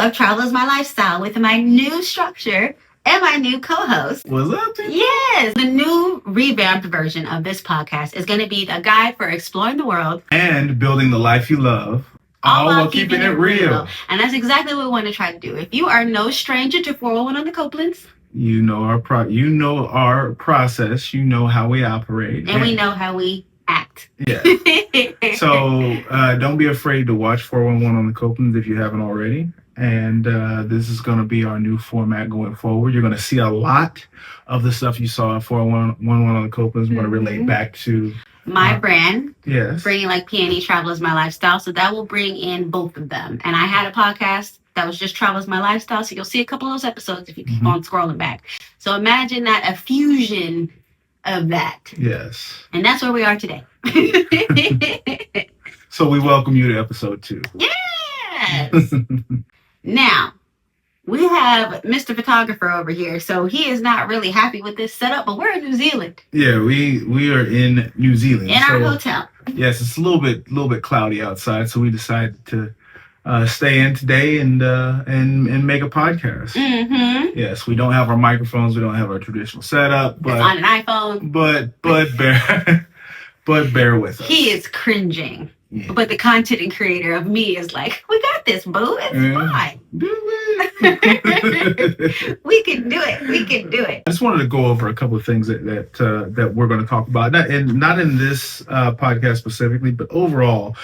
of Travel is My Lifestyle with my new structure and my new co-host. What's up, people? Yes. The new revamped version of this podcast is going to be a guide for exploring the world and building the life you love, all while keeping it real. And that's exactly what we want to try to do. If you are no stranger to 401 on the Copelands, you know our process, you know how we operate, and we know how we act. Yeah. So don't be afraid to watch 411 on the Copelands if you haven't already. And this is going to be our new format going forward. You're going to see a lot of the stuff you saw at 411 on the Copelands. We're going to relate back to my brand. Yes. Bringing like P&E Travel is My Lifestyle. So that will bring in both of them. And I had a podcast that was just Travel is My Lifestyle. So you'll see a couple of those episodes if you keep on scrolling back. So imagine that, a fusion of that. Yes. And that's where we are today. So we welcome you to episode 2. Yes. Now, we have Mr. Photographer over here. So he is not really happy with this setup, but we're in New Zealand. Yeah, we are in New Zealand. In our hotel. Yes, it's a little bit cloudy outside, so we decided to stay in today and make a podcast. Mm-hmm. Yes, we don't have our microphones, we don't have our traditional setup, but it's on an iPhone. But bear with us. He is cringing. Yeah. But the content creator of me is like, we got this, boo. It's fine. Do it. We can do it. We can do it. I just wanted to go over a couple of things that we're going to talk about. Not in this podcast specifically, but overall,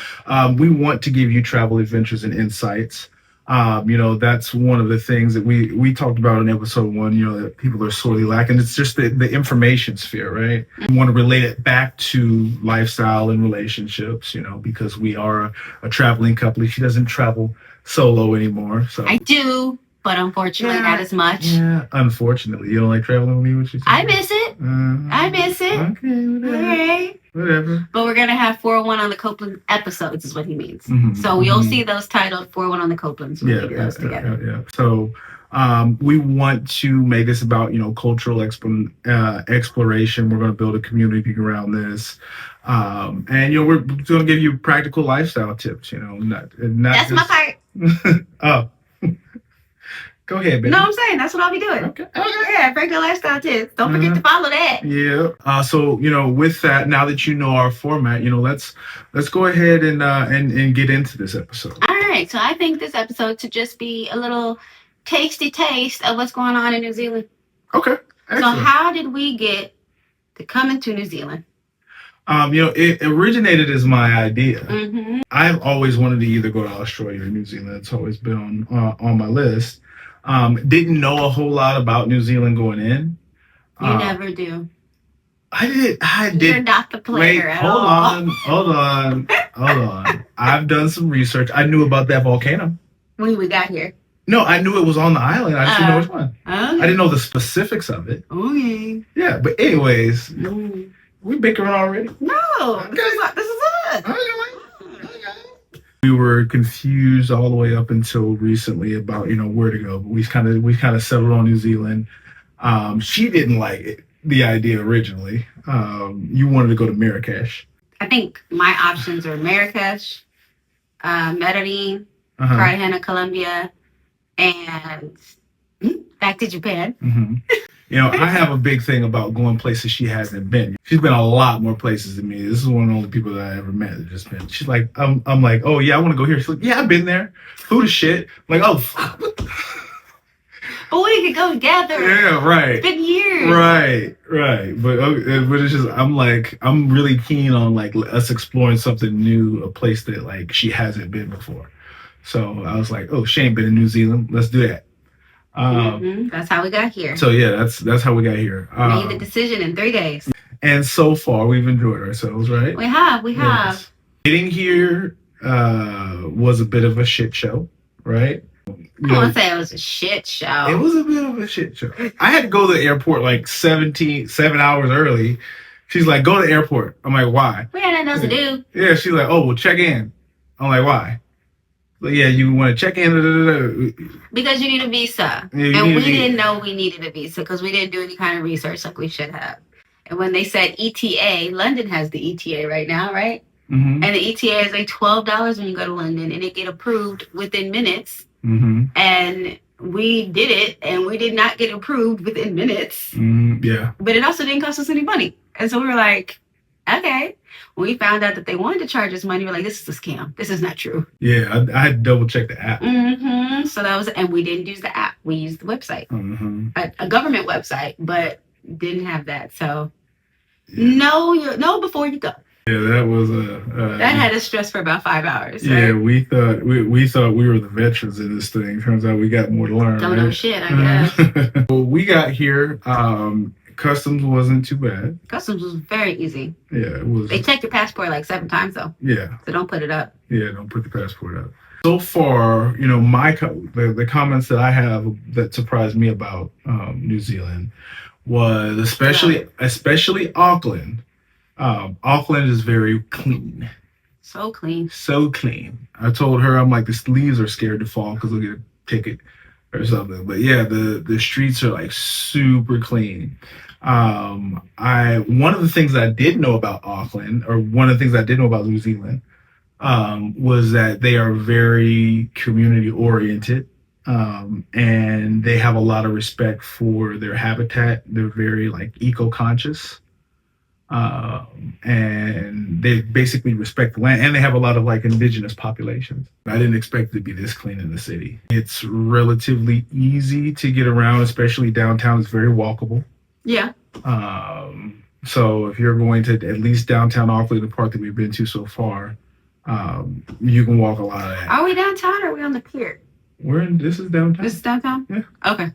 we want to give you travel adventures and insights. That's one of the things that we talked about in episode 1, that people are sorely lacking. It's just the information sphere, right? We want to relate it back to lifestyle and relationships, because we are a traveling couple. She doesn't travel solo anymore. So I do, but unfortunately not as much. Yeah, unfortunately. You don't like traveling with me? What you I miss it. I miss it. Okay, whatever. Okay. Whatever. But we're going to have 401 on the Copeland episodes is what he means. Mm-hmm. So you'll see those titled 401 on the Copelands when we get those together. Yeah. So we want to make this about, cultural exploration. We're going to build a community around this. And, we're going to give you practical lifestyle tips, not That's just... my part. Oh. Go ahead, baby. No, I'm saying that's what I'll be doing. Okay. Yeah, practical lifestyle tips. Don't forget to follow that. Yeah. So with that, now that you know our format, let's go ahead and get into this episode. All right. So I think this episode should just be a little tasty taste of what's going on in New Zealand. Okay. Excellent. So how did we get to come into New Zealand? It originated as my idea. Mm-hmm. I've always wanted to either go to Australia or New Zealand. It's always been on my list. Didn't know a whole lot about New Zealand going in. You never do. I did. You're not the player at all. Hold on. I've done some research. I knew about that volcano. When we got here. No, I knew it was on the island. I just didn't know which one. Okay. I didn't know the specifics of it. Okay. Yeah, but anyways, we bickering already. No, okay. This is it. Okay. We were confused all the way up until recently about where to go. But we kind of settled on New Zealand. She didn't like the idea originally. You wanted to go to Marrakesh. I think my options are Marrakesh, Medellin, Cartagena, Colombia, and back to Japan. Mm-hmm. I have a big thing about going places she hasn't been. She's been a lot more places than me. This is one of the only people that I ever met that just been. She's like, I'm like, oh yeah, I want to go here. She's like, yeah, I've been there. Food is shit. I'm like, oh fuck. But we could go together. Yeah, right. It's been years. Right. But it's just, I'm really keen on like us exploring something new, a place that like she hasn't been before. So I was like, oh, she ain't been in New Zealand. Let's do that. That's how we got here. So yeah, that's how we got here. Made the decision in 3 days. And so far, we've enjoyed ourselves, right? We have. Yes. Getting here was a bit of a shit show, right? I don't want to say it was a shit show. It was a bit of a shit show. I had to go to the airport like 7 hours early. She's like, go to the airport. I'm like, why? We had nothing else to do. Yeah, she's like, oh, well, check in. I'm like, why? Like, yeah, you want to check in? Because you need a visa. And we didn't know we needed a visa because we didn't do any kind of research like we should have. And when they said ETA, London has the ETA right now, right? Mm-hmm. And the ETA is like $12 when you go to London, and it get approved within minutes. Mm-hmm. And we did it, and we did not get approved within minutes. Yeah. But it also didn't cost us any money. And so we were like, okay. When we found out that they wanted to charge us money, we were like, this is a scam. This is not true. Yeah, I had to double check the app. So that was, and we didn't use the app. We used the website, a government website, but didn't have that. So know before you go. Yeah, that was that had us stressed for about 5 hours. Yeah, right? we thought we were the veterans in this thing. Turns out we got more to learn. Don't know shit, I guess. Well, we got here. Customs wasn't too bad. Customs was very easy. Yeah, it was. They check your passport like 7 times though. Yeah. So don't put it up. Yeah, don't put the passport up. So far, the comments that I have that surprised me about New Zealand was especially Auckland. Auckland is very clean. So clean. So clean. I told her, I'm like, the leaves are scared to fall because they'll get a ticket or something. But yeah, the streets are like super clean. One of the things I did know about Auckland, or one of the things I did know about New Zealand, was that they are very community oriented. And they have a lot of respect for their habitat. They're very like eco-conscious. And they basically respect the land, and they have a lot of like indigenous populations. I didn't expect it to be this clean in the city. It's relatively easy to get around, especially downtown. It's very walkable. Yeah. So if you're going to at least downtown Auckland, the part that we've been to so far, you can walk a lot of that. Are we downtown or are we on the pier? This is downtown. This is downtown? Yeah. Okay.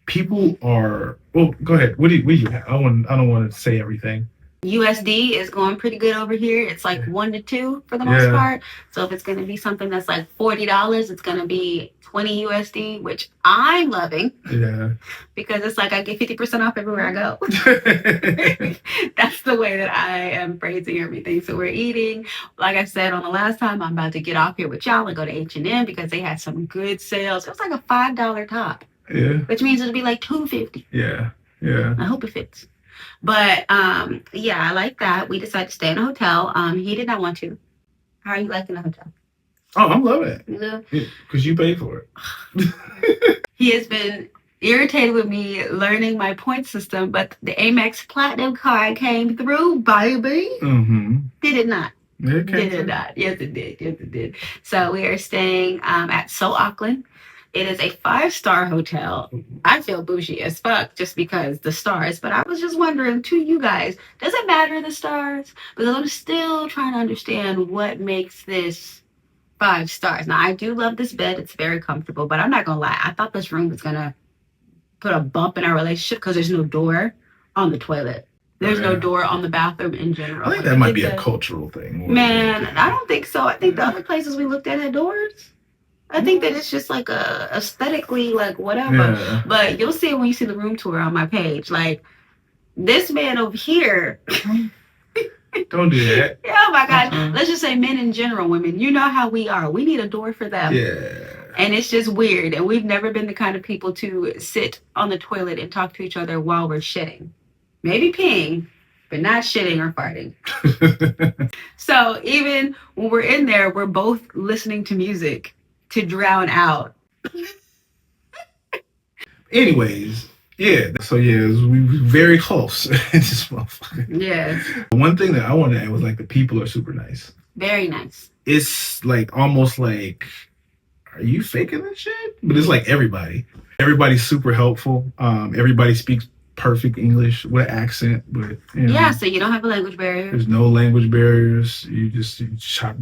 People are, well, go ahead. What do you have? I don't want to say everything. USD is going pretty good over here. It's like 1 to 2 for the most part. So if it's going to be something that's like $40, it's going to be 20 USD, which I'm loving. Yeah. Because it's like I get 50% off everywhere I go. That's the way that I am phrasing everything. So we're eating. Like I said on the last time, I'm about to get off here with y'all and go to H&M because they had some good sales. It was like a $5 top. Yeah. Which means it'll be like $2.50. Yeah. Yeah. I hope it fits. But yeah, I like that. We decided to stay in a hotel. He did not want to. How are you liking the hotel? Oh, I'm loving it. Yeah. Because you paid for it. He has been irritated with me learning my point system, but the Amex Platinum card came through, baby. Did it not? It Did it not? Yes, it did. Yes, it did. So we are staying at SO Auckland. It is a 5-star hotel. I feel bougie as fuck just because the stars. But I was just wondering to you guys, does it matter the stars? Because I'm still trying to understand what makes this 5 stars. Now, I do love this bed. It's very comfortable. But I'm not going to lie. I thought this room was going to put a bump in our relationship because there's no door on the toilet. There's no door on the bathroom in general. I think that might be a cultural thing. Man, I don't think so. I think the other places we looked at had doors. I think that it's just like a aesthetically like whatever. Yeah. But you'll see it when you see the room tour on my page. Like this man over here. Don't do that. Oh my God. Let's just say men in general, women. You know how we are. We need a door for them. Yeah. And it's just weird. And we've never been the kind of people to sit on the toilet and talk to each other while we're shitting. Maybe peeing, but not shitting or farting. So even when we're in there, we're both listening to music to drown out. Anyways, yeah. So yeah, we were very close. This motherfucker. Yeah. One thing that I wanted to add was like the people are super nice. Very nice. It's like almost like, are you faking this shit? But it's like everybody. Everybody's super helpful. Everybody speaks perfect English with accent, but you know, yeah, so you don't have a language barrier. There's no language barriers. You just hop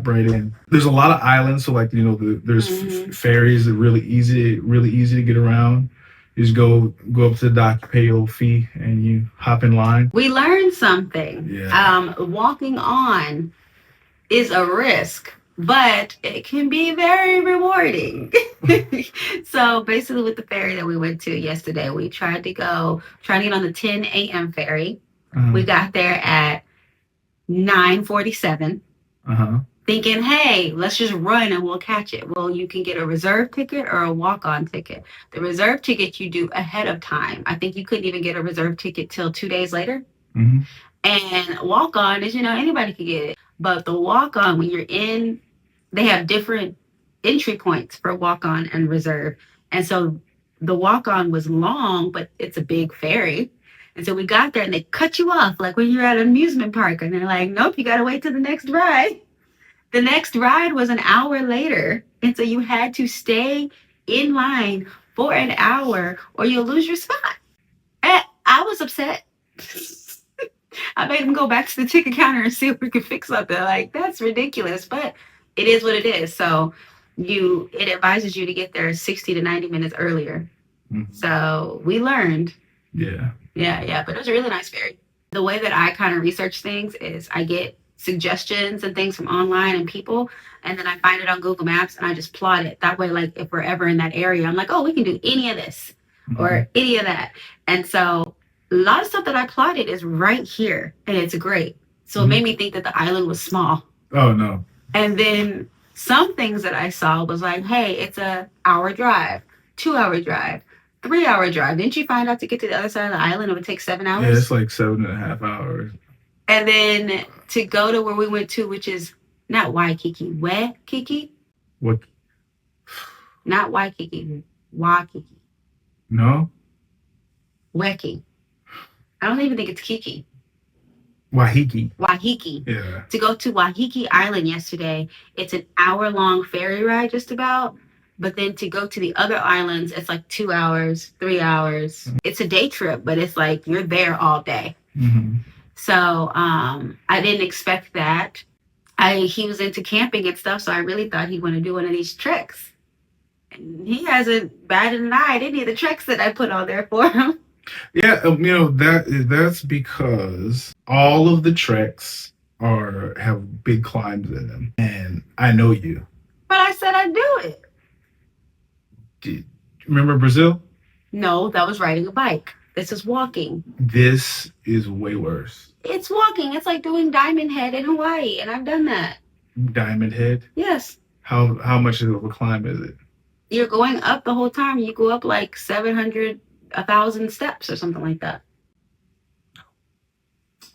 right in. There's a lot of islands, so like there's ferries that are really easy to get around. You just go up to the dock, you pay your fee, and you hop in line. We learned something. Yeah. Walking on is a risk, but it can be very rewarding. So basically with the ferry that we went to yesterday, we tried to get on the 10 a.m. ferry. We got there at 9:47, thinking, hey, let's just run and we'll catch it. Well, you can get a reserve ticket or a walk-on ticket. The reserve ticket you do ahead of time. I think you couldn't even get a reserve ticket till 2 days later. And walk-on is, anybody can get it. But the walk-on, when you're in, they have different entry points for walk-on and reserve. And so the walk-on was long, but it's a big ferry. And so we got there and they cut you off like when you're at an amusement park. And they're like, nope, you got to wait till the next ride. The next ride was an hour later. And so you had to stay in line for an hour or you'll lose your spot. And I was upset. I made them go back to the ticket counter and see if we could fix something. Like, that's ridiculous, but it is what it is. So it advises you to get there 60 to 90 minutes earlier. Mm-hmm. So we learned. Yeah. But it was a really nice ferry. The way that I kind of research things is I get suggestions and things from online and people, and then I find it on Google Maps and I just plot it. That way, like, if we're ever in that area, I'm like, oh, we can do any of this or any of that. And so a lot of stuff that I plotted is right here, and it's great. So it made me think that the island was small. Oh, no. And then some things that I saw was like, hey, it's a hour drive, 2-hour drive, 3-hour drive. Didn't you find out to get to the other side of the island, it would take 7 hours? Yeah, it's like 7.5 hours. And then to go to where we went to, which is not Waikiki, Waikiki? What? Not Waikiki, Waikiki. No? Weki. I don't even think it's Kiki. Wahiki. Yeah. To go to Waiheke Island yesterday, it's an hour-long ferry ride just about. But then to go to the other islands, it's like 2 hours, 3 hours. Mm-hmm. It's a day trip, but it's like you're there all day. Mm-hmm. So I didn't expect that. He was into camping and stuff, so I really thought he'd want to do one of these treks. And he hasn't batted an eye at any of the treks that I put on there for him. Yeah, that's because all of the treks have big climbs in them, and I know you. But I said I'd do it. Remember Brazil? No, that was riding a bike. This is walking. This is way worse. It's walking. It's like doing Diamond Head in Hawaii, and I've done that. Diamond Head? Yes. How much of a climb is it? You're going up the whole time. You go up like 700, 1,000 steps or something like that.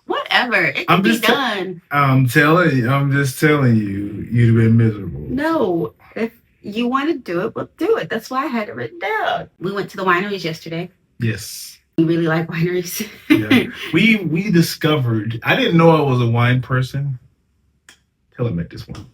Whatever. It can be done. I'm just telling you, you'd have been miserable. No. If you want to do it, we'll do it. That's why I had it written down. We went to the wineries yesterday. Yes. We really like wineries. Yeah. We discovered, I didn't know I was a wine person till I met this one.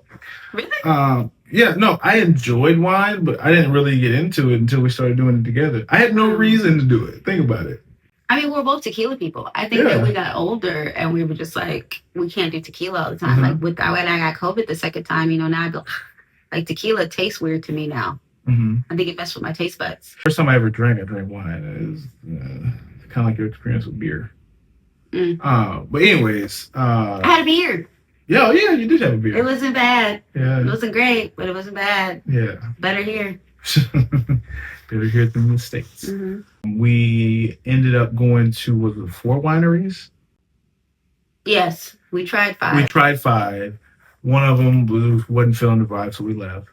Really? Yeah, no, I enjoyed wine, but I didn't really get into it until we started doing it together. I had no reason to do it. Think about it. I mean, we're both tequila people. I think that we got older and we were just like, we can't do tequila all the time. Mm-hmm. Like when I got COVID the second time, now I feel like tequila tastes weird to me now. Mm-hmm. I think it messed with my taste buds. First time I drank wine. It was kind of like your experience with beer. Mm. But anyways. I had a beer. Yeah, you did have a beer. It wasn't bad. Yeah. It wasn't great, but it wasn't bad. Yeah. Better here. Better here than the States. Mm-hmm. We ended up going to, was it 4 wineries? Yes, we tried 5. One of them wasn't feeling the vibe, so we left.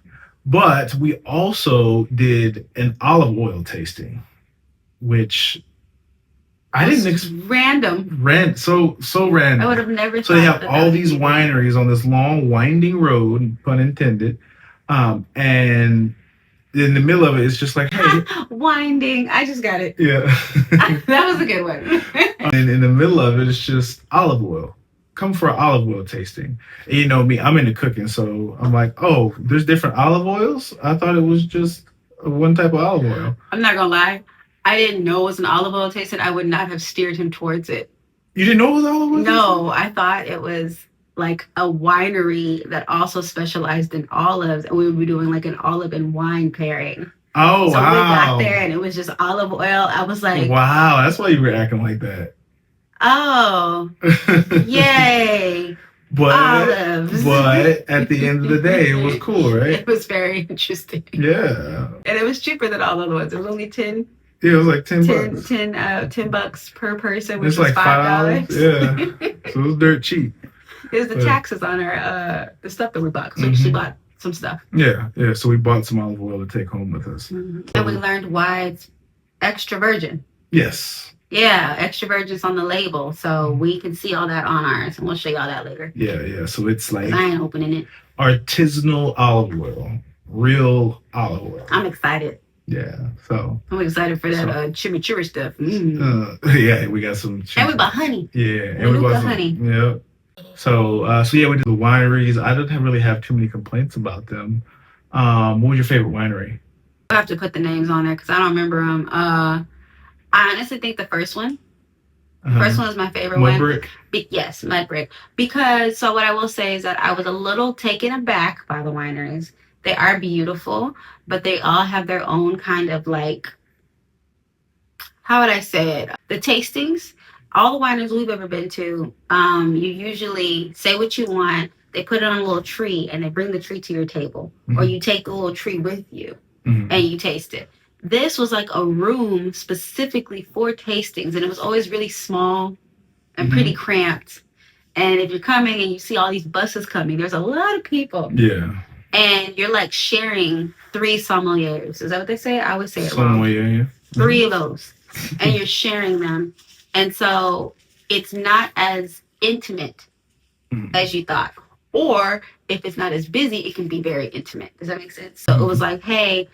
But we also did an olive oil tasting, which I didn't random. So random. I would have never thought. So they have all these wineries on this long winding road, pun intended. And in the middle of it, it's just like, hey. Winding. I just got it. Yeah. That was a good one. And in the middle of it, it's just olive oil. Come for an olive oil tasting. And you know me, I'm into cooking, so I'm like, oh, there's different olive oils? I thought it was just one type of olive oil. I'm not gonna lie. I didn't know it was an olive oil tasting. I would not have steered him towards it. You didn't know it was olive oil? No, I thought it was like a winery that also specialized in olives, and we would be doing like an olive and wine pairing. Oh, so wow. So we got there, and it was just olive oil. I was like, wow, that's why you were acting like that. Oh, yay. Olives. But at the end of the day, it was cool, right? It was very interesting. Yeah. And it was cheaper than all the other ones. It was only 10. Yeah, it was like $10. $10 per person, which it's was like $5. Yeah. So it was dirt cheap. It was the taxes on our the stuff that we bought. So we actually bought some stuff. Yeah. So we bought some olive oil to take home with us. Mm-hmm. And we learned why it's extra virgin. Yes. Yeah, extra virgin's on the label, so we can see all that on ours, and we'll show y'all that later. Yeah. So it's like I ain't opening it. Artisanal olive oil. real olive oil. I'm excited. Yeah, so I'm excited for that chimichurri stuff. Yeah, we got some. And we bought honey. Yeah, and we bought honey. Yeah. So yeah, we did the wineries. I don't really have too many complaints about them. What was your favorite winery? I have to put the names on there because I don't remember them. I honestly think the first one. First one is my favorite one. Mudbrick? Yes, Mudbrick. Because, so what I will say is that I was a little taken aback by the wineries. They are beautiful, but they all have their own kind of like, how would I say it? The tastings, all the wineries we've ever been to, you usually say what you want. They put it on a little tree and they bring the tree to your table. Or you take the little tree with you and you taste it. This was like a room specifically for tastings, and it was always really small and pretty cramped. And if you're coming and you see all these buses coming, there's a lot of people. Yeah. And you're like sharing 3 sommeliers. Is that what they say? I always say it wrong. Yeah. 3 of those. And you're sharing them. And so it's not as intimate as you thought. Or if it's not as busy, it can be very intimate. Does that make sense? So it was like, hey,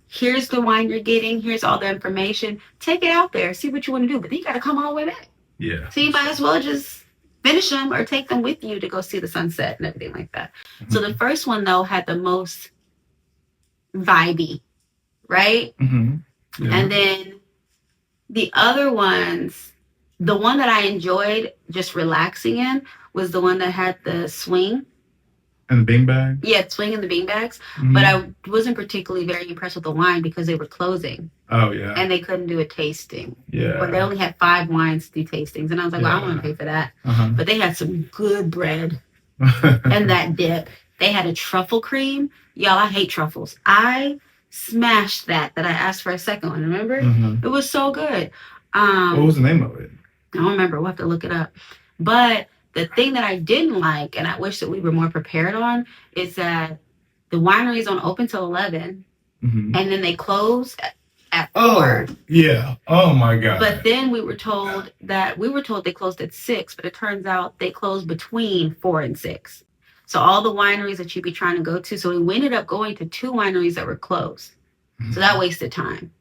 here's the wine you're getting. Here's all the information. Take it out there. See what you want to do. But then you got to come all the way back. Yeah. So you might as well just finish them or take them with you to go see the sunset and everything like that. So the first one, though, had the most vibey, right? Yeah. And then the other ones, the one that I enjoyed just relaxing in was the one that had the swing. And the beanbag? Yeah, swing and the beanbags. But I wasn't particularly very impressed with the wine because they were closing. Oh, yeah. And they couldn't do a tasting. Yeah. Or they only had 5 wines to do tastings. And I was like, well, I don't want to pay for that. But they had some good bread and that dip. They had a truffle cream. Y'all, I hate truffles. I smashed that I asked for a second one, remember? It was so good. What was the name of it? I don't remember. We'll have to look it up. But the thing that I didn't like, and I wish that we were more prepared on, is that the wineries don't open till 11, and then they close at 4. Oh, yeah. Oh, my God. But then we were told they closed at 6, but it turns out they closed between 4 and 6. So all the wineries that you'd be trying to go to, so we ended up going to 2 wineries that were closed. So that wasted time.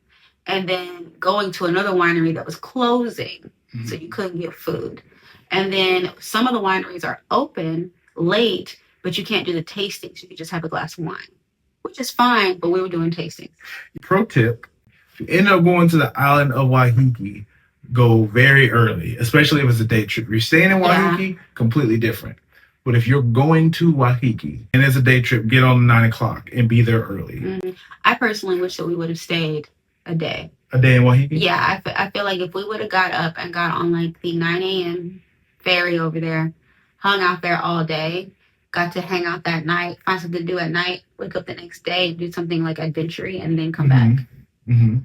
And then going to another winery that was closing, so you couldn't get food. And then some of the wineries are open late, but you can't do the tastings. You can just have a glass of wine, which is fine, but we were doing tastings. Pro tip, if you end up going to the island of Waiheke, go very early, especially if it's a day trip. If you're staying in Waiheke, completely different. But if you're going to Waiheke and it's a day trip, get on 9 o'clock and be there early. I personally wish that we would have stayed a day. A day in Waiheke? Yeah, I feel like if we would have got up and got on like the 9 a.m. ferry over there, hung out there all day, got to hang out that night, find something to do at night, wake up the next day, do something like adventure-y, and then come back.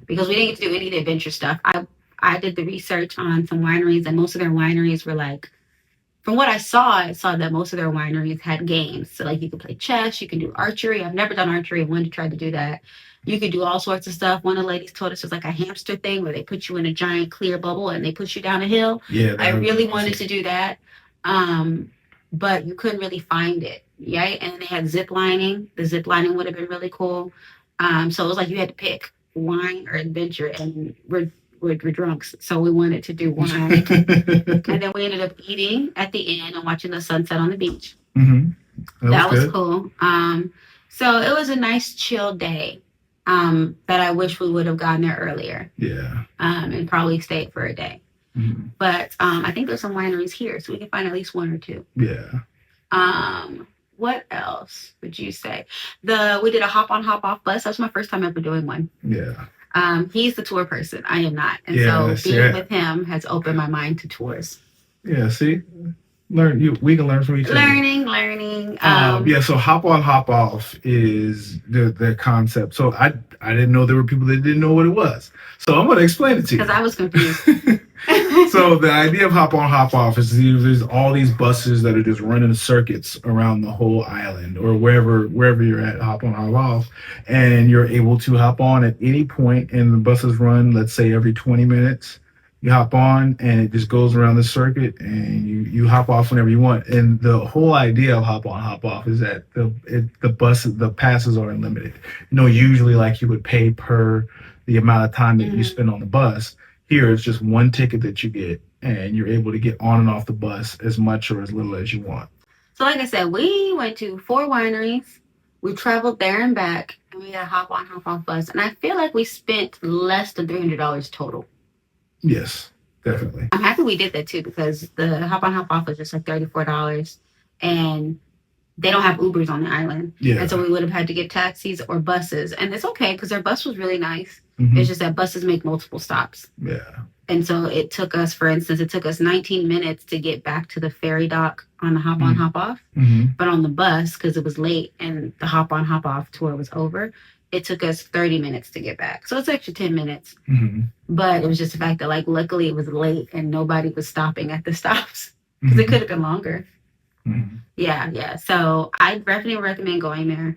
Because we didn't get to do any of the adventure stuff. I did the research on some wineries, and most of their wineries were like, from what I saw that most of their wineries had games. So like you could play chess, you can do archery. I've never done archery. I wanted to try to do that. You could do all sorts of stuff. One of the ladies told us it was like a hamster thing where they put you in a giant clear bubble and they push you down a hill. Yeah, I really wanted to do that. But you couldn't really find it. Yeah. And they had zip lining. The zip lining would have been really cool. So it was like you had to pick wine or adventure, and we're drunks, so we wanted to do wine. And then we ended up eating at the end and watching the sunset on the beach. That was cool. So it was a nice chill day. That I wish we would have gotten there earlier. Yeah. And probably stayed for a day. But I think there's some wineries here, so we can find at least 1 or 2. Yeah. What else would you say? We did a hop on, hop off bus. That was my first time ever doing one. Yeah. He's the tour person. I am not. And so being with him has opened my mind to tours. Yeah, see? We can learn from each other. Learning. Yeah, so hop on, hop off is the concept. So I didn't know there were people that didn't know what it was. So I'm going to explain it to you. Because I was confused. So the idea of hop on, hop off is there's all these buses that are just running circuits around the whole island or wherever you're at, hop on, hop off. And you're able to hop on at any point, and the buses run, let's say, every 20 minutes. You hop on, and it just goes around the circuit, and you hop off whenever you want. And the whole idea of hop on, hop off is that the passes are unlimited. Usually like you would pay per the amount of time that you spend on the bus. Here, it's just one ticket that you get, and you're able to get on and off the bus as much or as little as you want. So like I said, we went to 4 wineries. We traveled there and back, and we had a hop on, hop off bus. And I feel like we spent less than $300 total. Yes, definitely. I'm happy we did that too, because the hop on, hop off was just like $34. And they don't have Ubers on the island. Yeah. And so we would have had to get taxis or buses. And it's okay because their bus was really nice. Mhm. It's just that buses make multiple stops. Yeah. And so it took us, for instance, 19 minutes to get back to the ferry dock on the hop on, hop off. Mhm. But on the bus, because it was late and the hop on, hop off tour was over, it took us 30 minutes to get back. So it's extra 10 minutes. Mhm. But it was just the fact that, like, luckily it was late and nobody was stopping at the stops because it could have been longer. Mhm. Yeah. So I definitely recommend going there.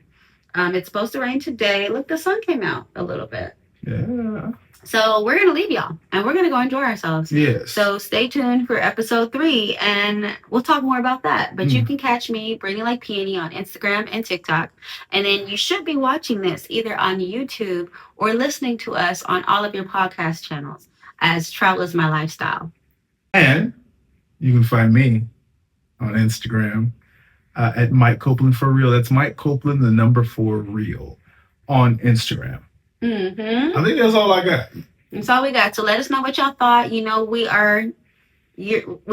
It's supposed to rain today. Look, the sun came out a little bit. Yeah. So we're going to leave y'all and we're going to go enjoy ourselves. Yes. So stay tuned for episode 3 and we'll talk more about that. But you can catch me, Brittany Like Peony, on Instagram and TikTok. And then you should be watching this either on YouTube or listening to us on all of your podcast channels as Travel is My Lifestyle. And you can find me on Instagram at Mike Copeland for real. That's Mike Copeland, the number 4 real on Instagram. Mm-hmm. I think that's all I got. That's all we got. So let us know what y'all thought. We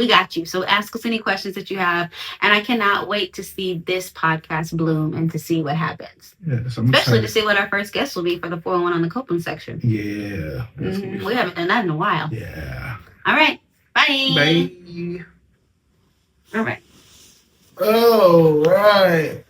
got you. So ask us any questions that you have. And I cannot wait to see this podcast bloom and to see what happens. Yes, Especially to see what our first guest will be for the 401 on the Copeland section. Yeah. We haven't done that in a while. Yeah. All right. Bye. Bye. All right. All right.